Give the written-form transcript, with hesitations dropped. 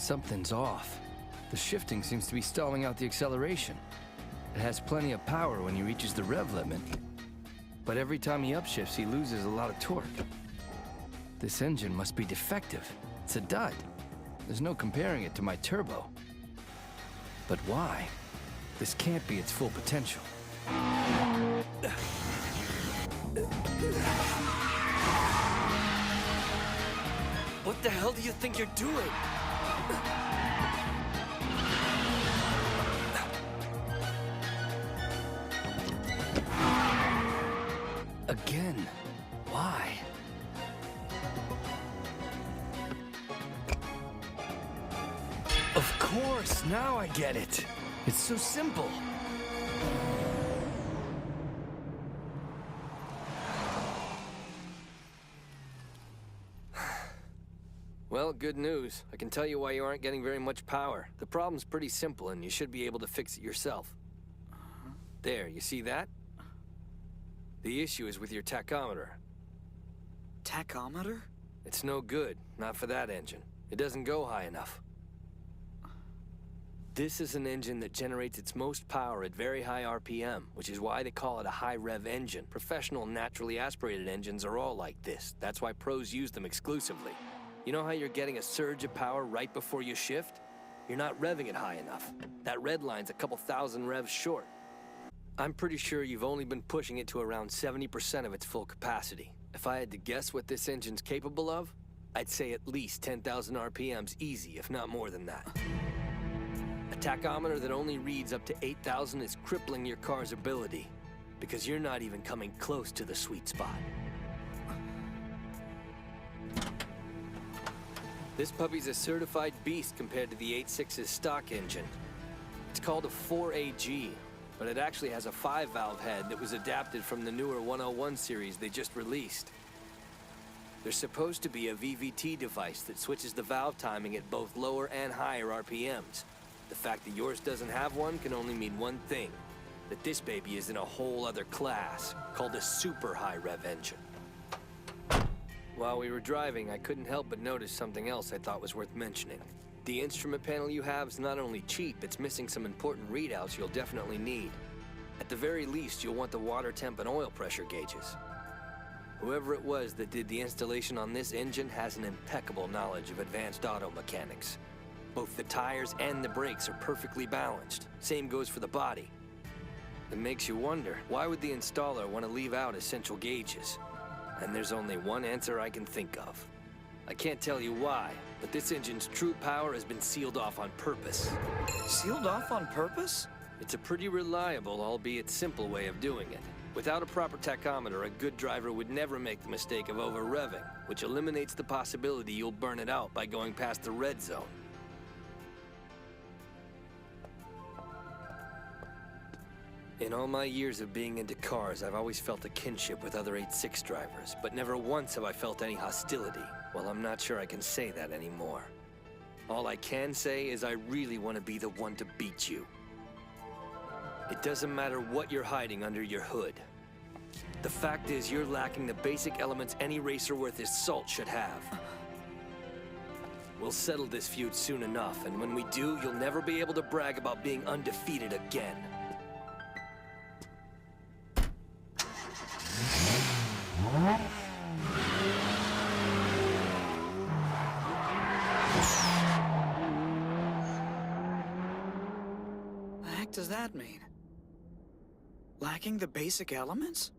Something's off. The shifting seems to be stalling out the acceleration. It has plenty of power when he reaches the rev limit. But every time he upshifts, he loses a lot of torque. This engine must be defective. It's a dud. There's no comparing it to my turbo. But why? This can't be its full potential. What the hell do you think you're doing? Again? Why? Of course, now I get it. It's so simple. Well, good news. I can tell you why you aren't getting very much power. The problem's pretty simple, and you should be able to fix it yourself. There, you see that? The issue is with your tachometer. Tachometer? It's no good, not for that engine. It doesn't go high enough. This is an engine that generates its most power at very high RPM, which is why they call it a high-rev engine. Professional naturally aspirated engines are all like this. That's why pros use them exclusively. You know how you're getting a surge of power right before you shift? You're not revving it high enough. That red line's a couple thousand revs short. I'm pretty sure you've only been pushing it to around 70% of its full capacity. If I had to guess what this engine's capable of, I'd say at least 10,000 RPMs easy, if not more than that. A tachometer that only reads up to 8,000 is crippling your car's ability, because you're not even coming close to the sweet spot. This puppy's a certified beast compared to the 8.6's stock engine. It's called a 4AG, but it actually has a 5-valve head that was adapted from the newer 101 series they just released. There's supposed to be a VVT device that switches the valve timing at both lower and higher RPMs. The fact that yours doesn't have one can only mean one thing, that this baby is in a whole other class, called a super high rev engine. While we were driving, I couldn't help but notice something else I thought was worth mentioning. The instrument panel you have is not only cheap, it's missing some important readouts you'll definitely need. At the very least, you'll want the water temp and oil pressure gauges. Whoever it was that did the installation on this engine has an impeccable knowledge of advanced auto mechanics. Both the tires and the brakes are perfectly balanced. Same goes for the body. It makes you wonder, why would the installer want to leave out essential gauges? And there's only one answer I can think of. I can't tell you why, but this engine's true power has been sealed off on purpose. Sealed off on purpose? It's a pretty reliable, albeit simple way of doing it. Without a proper tachometer, a good driver would never make the mistake of over-revving, which eliminates the possibility you'll burn it out by going past the red zone. In all my years of being into cars, I've always felt a kinship with other 8.6 drivers, but never once have I felt any hostility. Well, I'm not sure I can say that anymore. All I can say is I really want to be the one to beat you. It doesn't matter what you're hiding under your hood. The fact is, you're lacking the basic elements any racer worth his salt should have. We'll settle this feud soon enough, and when we do, you'll never be able to brag about being undefeated again. The heck does that mean? Lacking the basic elements?